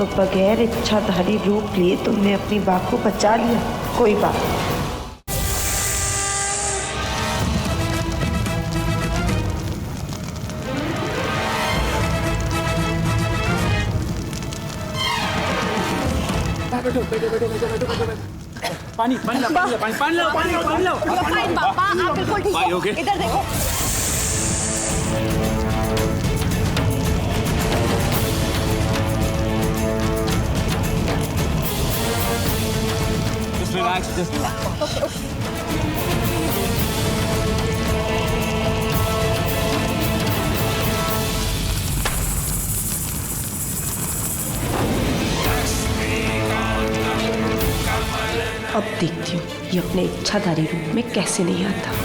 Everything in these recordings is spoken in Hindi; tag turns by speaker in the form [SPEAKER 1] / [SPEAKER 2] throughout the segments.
[SPEAKER 1] तो बगैर इच्छाधारी रूप लिए तुमने अपनी बात को बचा लिया। कोई बात नहीं।
[SPEAKER 2] बैठो बैठो बैठो बैठो बैठो बैठो पानी पानी लो पानी लो पानी लो पानी लो पानी लो
[SPEAKER 3] फाइन पापा, आप बिल्कुल ठीक हो। इधर देखो।
[SPEAKER 2] Just relax, just relax.
[SPEAKER 1] अब देखती हूँ ये अपने इच्छाधारी रूप में कैसे नहीं आता।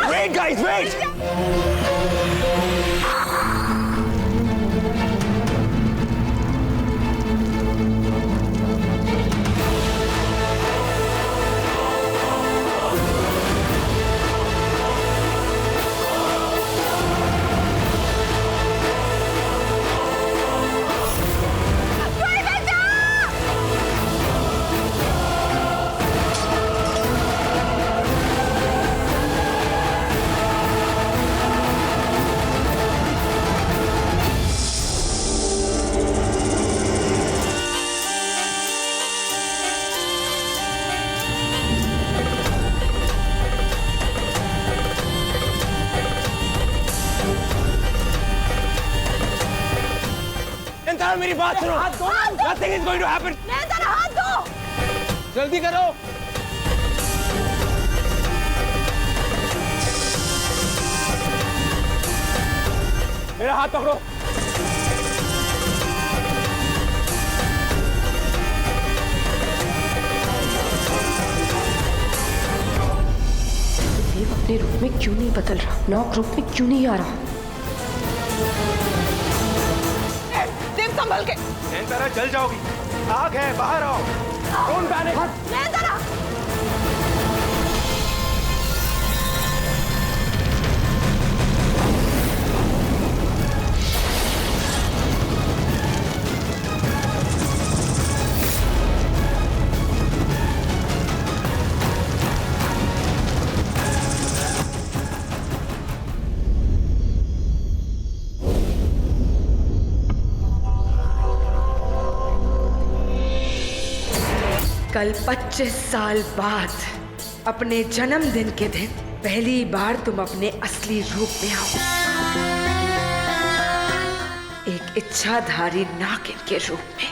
[SPEAKER 2] Wait, guys, wait! मेरी बात सुनो। Nothing is going to happen.
[SPEAKER 3] हाथ दो।
[SPEAKER 2] जल्दी करो। मेरा हाथ पकड़ो।
[SPEAKER 1] देव अपने रूप में क्यों नहीं बदल रहा? नॉक रूप में क्यों नहीं आ रहा?
[SPEAKER 3] संभल के।
[SPEAKER 2] नैनतारा जल जाओगी। आग है, बाहर आओ। Don't panic.
[SPEAKER 3] नैनतारा।
[SPEAKER 4] कल 25 साल बाद अपने जन्मदिन के दिन पहली बार तुम अपने असली रूप में आओ, एक इच्छाधारी नागिन के रूप में।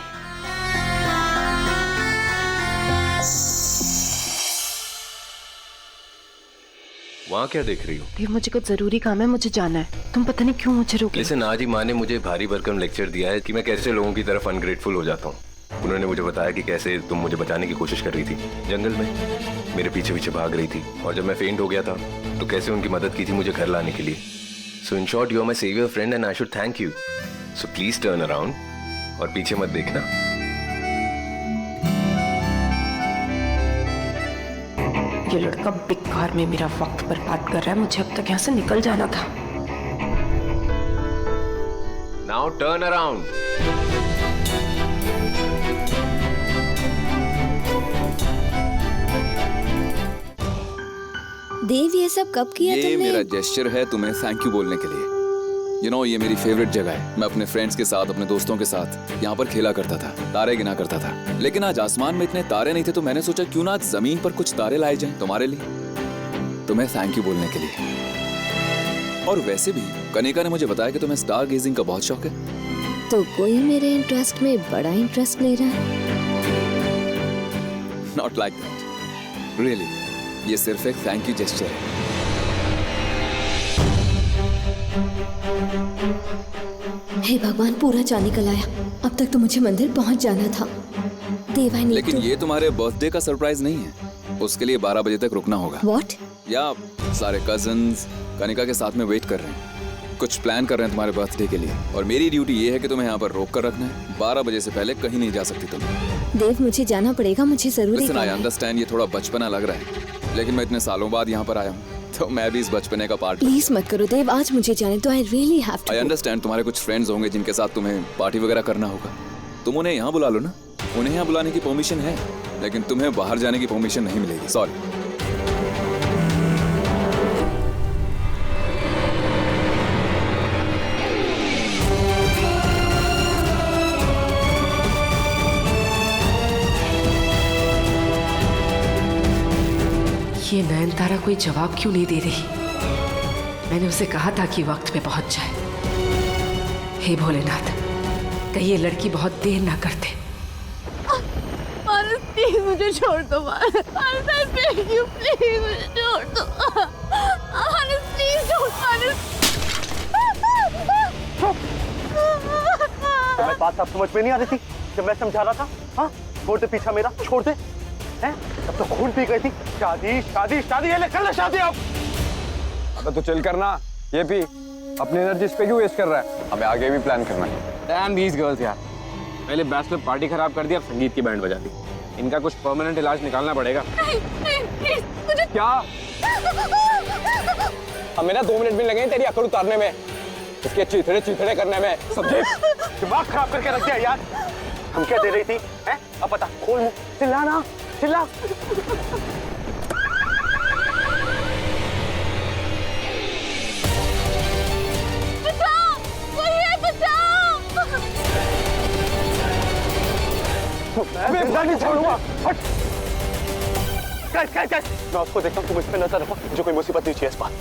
[SPEAKER 5] वहाँ क्या देख रही हो?
[SPEAKER 1] देव मुझे कुछ जरूरी काम है, मुझे जाना है। तुम पता नहीं क्यों मुझे रोके।
[SPEAKER 5] लिसन, आज ही माँ ने मुझे भारी भरकम लेक्चर दिया है कि मैं कैसे लोगों की तरफ अनग्रेटफुल हो जाता हूँ। उन्होंने मुझे बताया कि कैसे तुम मुझे बचाने की कोशिश कर रही थी जंगल में, मेरे पीछे पीछे भाग रही थी, और जब मैं फेंट हो गया था तो कैसे उनकी मदद की थी मुझे घर लाने के लिए। So in short, you are my saviour friend and I should thank you. So please turn around और पीछे मत देखना।
[SPEAKER 1] ये लड़का बेकार में मेरा वक्त बर्बाद कर रहा है, मुझे अब तक यहाँ से निकल जाना था।
[SPEAKER 5] Now turn around.
[SPEAKER 6] देव ये सब कब किया
[SPEAKER 7] ये
[SPEAKER 6] तुमने?
[SPEAKER 7] मेरा जेस्चर है तुम्हें थैंक यू बोलने के लिए। ये मेरी फेवरेट जगह है। मैं अपने फ्रेंड्स के साथ, अपने दोस्तों के साथ यहाँ पर खेला करता था, तारे गिना करता था। लेकिन आज आसमान में इतने तारे नहीं थे, तो मैंने सोचा क्यों ना आज जमीन पर कुछ तारे लाए जाएं तुम्हारे लिए, तुम्हें थैंक यू बोलने के लिए। और वैसे भी कनिका ने मुझे बताया कि तुम्हें स्टार गेजिंग का बहुत शौक है।
[SPEAKER 6] तो कोई मेरे इंटरेस्ट में बड़ा इंटरेस्ट ले रहा है।
[SPEAKER 7] Not like that, really. ये सिर्फ एक थैंक यू जेस्चर है।
[SPEAKER 6] हे भगवान, पूरा चांद निकल आया। अब तक तो मुझे मंदिर पहुंच जाना था। देव, आई नीड
[SPEAKER 7] लेकिन
[SPEAKER 6] टू।
[SPEAKER 7] ये तुम्हारे बर्थडे का सरप्राइज नहीं है। उसके लिए 12 बजे तक रुकना होगा।
[SPEAKER 6] व्हाट?
[SPEAKER 7] या सारे कजिन्स कनिका के साथ में वेट कर रहे हैं, कुछ प्लान कर रहे हैं तुम्हारे बर्थडे के लिए। और मेरी ड्यूटी ये है कि तुम्हें यहाँ पर रोक कर रखना है। 12 बजे से पहले कहीं नहीं जा सकती तुम।
[SPEAKER 6] देव, मुझे जाना पड़ेगा, मुझे जरूरी
[SPEAKER 7] लिसन, आई
[SPEAKER 6] काम है।
[SPEAKER 7] अंडरस्टैंड ये थोड़ा बचपना लग रहा है, लेकिन मैं इतने सालों बाद यहाँ पर आया हूँ, तो मैं भी इस बचपने का पार्ट।
[SPEAKER 6] प्लीज मत करो देव, आज मुझे जाने तो। I really have to.
[SPEAKER 7] I understand तुम्हारे कुछ फ्रेंड्स होंगे जिनके साथ तुम्हें पार्टी वगैरह करना होगा। तुम उन्हें यहाँ बुला लो ना। उन्हें यहाँ बुलाने की परमिशन है, लेकिन तुम्हें बाहर जाने की परमिशन नहीं मिलेगी। सॉरी।
[SPEAKER 1] ये नयनतारा कोई जवाब क्यों नहीं दे रही? मैंने उसे कहा था कि वक्त पे पहुंच जाए। हे भोलेनाथ, कहीं ये लड़की बहुत देर ना करते।
[SPEAKER 3] मानस प्लीज मुझे छोड़ दो। मानस आई बेग यू, प्लीज मुझे छोड़ दो। मानस प्लीज छोड़। मानस
[SPEAKER 2] तुम्हें बात अब समझ में नहीं आ रही थी जब मैं समझा रहा था? हाँ, छोड़ दे पीछा मेरा, छोड़ दे। हैं? तब तो खून पी गई थी। शादी शादी शादी, ये ले कर ले शादी अब।
[SPEAKER 8] अबे तो चिल करना, ये पी। अपनी एनर्जी इस पे क्यों वेस्ट कर रहा है? हमें आगे भी प्लान करना है।
[SPEAKER 2] डैम दीस गर्ल्स यार, पहले बैचलर पार्टी खराब कर दी, अब संगीत की बैंड बजा दी। इनका कुछ परमानेंट इलाज निकालना पड़ेगा।
[SPEAKER 3] नहीं नहीं प्लीज मुझे।
[SPEAKER 8] क्या? हमें ना 2 मिनट भी लगे तेरी अकड़ उतारने में, इसके चीथड़े चीथड़े करने में।
[SPEAKER 2] समझे? दिमाग खराब करके रख दिया यार। हम क्या दे रही थी? हैं? अब पता, खोल मुंह, चिल्ला ना, चिल्ला।
[SPEAKER 3] बचाओ, कोई है, बचाओ।
[SPEAKER 2] मैं जिंदा नहीं छोड़ूंगा। हट। कैस। मैं उसको देखता हूँ, तुम इस पे नजर रखो, मुझे कोई मुसीबत नहीं चाहिए इस बात।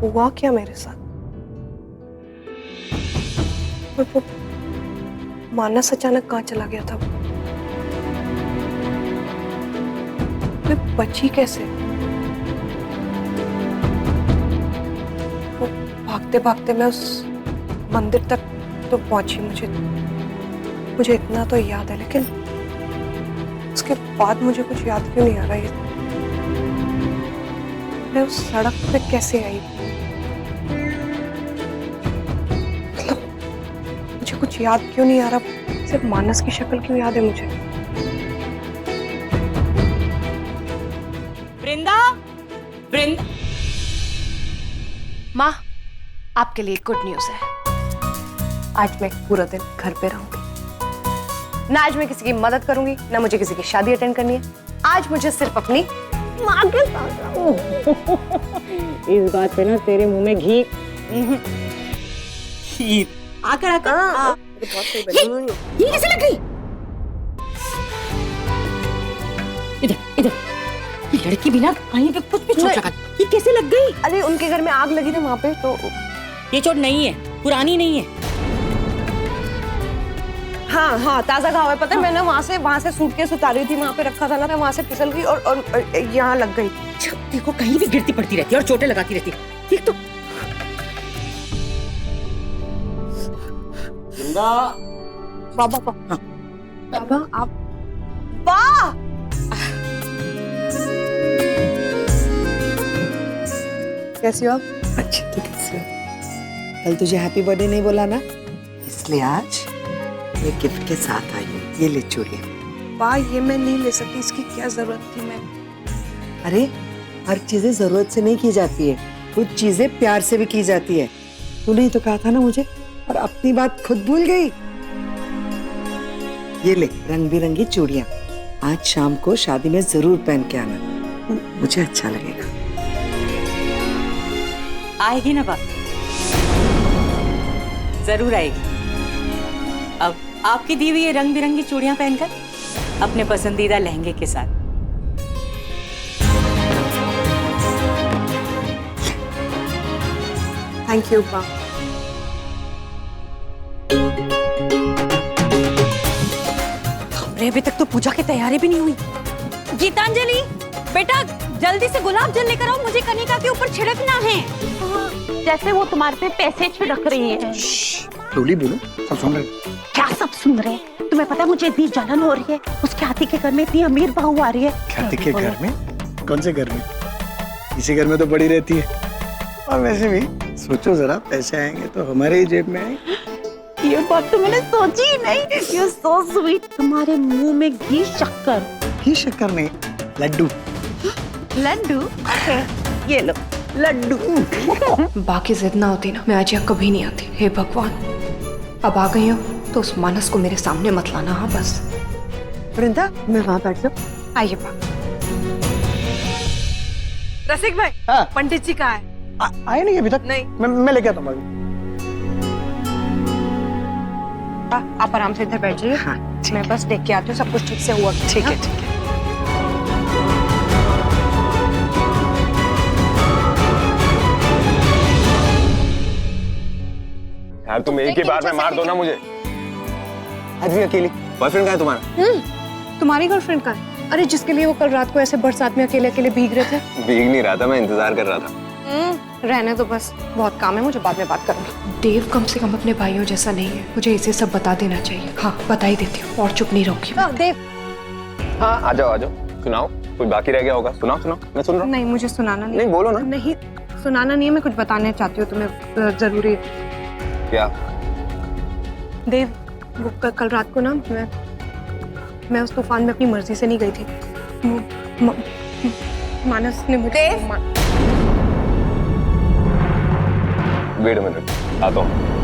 [SPEAKER 9] हुआ क्या मेरे साथ? और वो मानस अचानक कहाँ चला गया था? मैं बची कैसे? वो भागते भागते मैं उस मंदिर तक तो पहुंची। मुझे इतना तो याद है, लेकिन उसके बाद मुझे कुछ याद क्यों नहीं आ रहा है? मैं उस सड़क पे कैसे आई? मतलब मुझे कुछ याद क्यों नहीं आ रहा? सिर्फ मानस की शक्ल क्यों याद है मुझे?
[SPEAKER 1] वृंदा, माँ, आपके लिए गुड न्यूज है।
[SPEAKER 9] आज मैं पूरा दिन घर पे रहूंगी। ना आज मैं किसी की मदद करूंगी, ना मुझे किसी की शादी अटेंड करनी है। आज मुझे सिर्फ अपनी माँ के साथ।
[SPEAKER 3] इस बात पे ना तेरे मुंह में घी। आकर
[SPEAKER 9] बहुत सही बनी।
[SPEAKER 3] ये कैसे लग गई? इधर ये लड़की बिना कहीं पे कुछ भी चोट लगा, ये कैसे लग गई?
[SPEAKER 9] अरे उनके घर में आग लगी थी वहां पे, तो
[SPEAKER 3] ये चोट नहीं है, पुरानी नहीं है।
[SPEAKER 9] हाँ हाँ ताजा घाव है, पता है। मैंने वहाँ से सूटकेस उतारी थी, वहाँ पे रखा था ना, मैं वहाँ से फिसल गई और यहाँ लग गई।
[SPEAKER 1] देखो कहीं भी गिरती पड़ती रहती है और चोटें लगाती रहती है। ठीक तो
[SPEAKER 9] बाबा बाबा आप वाह कैसी हो आप?
[SPEAKER 10] अच्छी तो कैसे हो? कल तुझे हैप्पी बर्थडे नहीं बोला ना, इसलिए आज ये गिफ्ट के साथ आई हूँ। ये ले चूड़ियाँ।
[SPEAKER 9] वाह ये मैं नहीं ले सकती, इसकी क्या जरूरत थी। मैं
[SPEAKER 10] अरे हर चीजें जरूरत से नहीं की जाती है, कुछ चीजें प्यार से भी की जाती है। तूने ही तो कहा था ना मुझे, और अपनी बात खुद भूल गई। ये ले रंग बिरंगी चूड़ियाँ, आज शाम को शादी में जरूर पहन के आना, मुझे अच्छा लगेगा।
[SPEAKER 11] आएगी ना बात, जरूर आएगी। अब आपकी दी हुई ये रंग बिरंगी चूड़ियां पहनकर अपने पसंदीदा लहंगे के साथ।
[SPEAKER 9] थैंक यू पा।
[SPEAKER 11] अभी तक तो पूजा की तैयारी भी नहीं हुई। गीतांजलि बेटा जल्दी से गुलाब जल लेकर आओ, मुझे कनिका के ऊपर छिड़कना है।
[SPEAKER 3] जैसे वो तुम्हारे पे पैसे छिड़क रही है।
[SPEAKER 2] बोलो सब सुन रहे।
[SPEAKER 3] क्या सब सुन रहे हैं? तुम्हें पता है मुझे इतनी जलन हो रही है, उस ख्याति के घर में इतनी अमीर बहू आ रही है।
[SPEAKER 2] ख्याति के घर में? कौन से घर में? इसी घर में तो पड़ी रहती है। और वैसे भी सोचो जरा, पैसे आएंगे तो हमारे ही जेब में आएंगे।
[SPEAKER 3] ये बात तो मैंने सोची ही नहीं। You so sweet. तुम्हारे मुंह में घी शक्कर।
[SPEAKER 2] घी शक्कर नहीं, लड्डू।
[SPEAKER 3] लड्डू? ये लो लड्डू।
[SPEAKER 9] बाकी जिद ना होती ना, मैं आज यहाँ कभी नहीं आती। हे भगवान, अब आ गई हो तो उस मानस को मेरे सामने मत लाना। हाँ बस।
[SPEAKER 10] वृंदा मैं वहाँ बैठ जाऊँ?
[SPEAKER 9] आइए पा। रसिक भाई,
[SPEAKER 2] हाँ?
[SPEAKER 9] पंडित जी कहाँ है?
[SPEAKER 2] आए नहीं अभी तक?
[SPEAKER 9] नहीं।
[SPEAKER 2] मैं लेके आता हूँ अभी।
[SPEAKER 9] आप आराम से इधर बैठ जाइए।
[SPEAKER 10] हाँ,
[SPEAKER 9] मैं बस देख के आती हूँ सब कुछ ठीक से हुआ।
[SPEAKER 10] ठीक है ठीक है।
[SPEAKER 8] यार तुम एक ही बार में मार दो ना मुझे। आज भी अकेली? बॉयफ्रेंड कहाँ है तुम्हारा?
[SPEAKER 9] तुम्हारी गर्लफ्रेंड का है? अरे जिसके लिए वो कल रात को ऐसे बरसात में अकेले अकेले भीग रहे थे।
[SPEAKER 8] भीग नहीं रहा था, मैं इंतजार कर रहा था।
[SPEAKER 9] रहने दो बस, बहुत काम है मुझे, बाद में बात करूंगी।
[SPEAKER 12] देव कम से कम अपने भाइयों जैसा नहीं है, मुझे इसे सब बता देना चाहिए। हाँ बता ही देती हूँ और चुप नहीं रहूंगी।
[SPEAKER 9] देव।
[SPEAKER 8] हाँ आ जाओ सुनाओ, कुछ बाकी रह गया होगा। सुनाओ मैं सुन रहा हूँ।
[SPEAKER 9] नहीं मुझे सुनाना नहीं।
[SPEAKER 8] नहीं बोलो ना।
[SPEAKER 9] नहीं सुनाना नहीं है, मैं कुछ बताने चाहती हूँ तुम्हें, जरूरी।
[SPEAKER 8] क्या?
[SPEAKER 9] देव वो कल रात को ना मैं उस तूफान में अपनी मर्जी से नहीं गई थी। मानस ने मुझे
[SPEAKER 8] वेट अ मिनट, आता हूँ।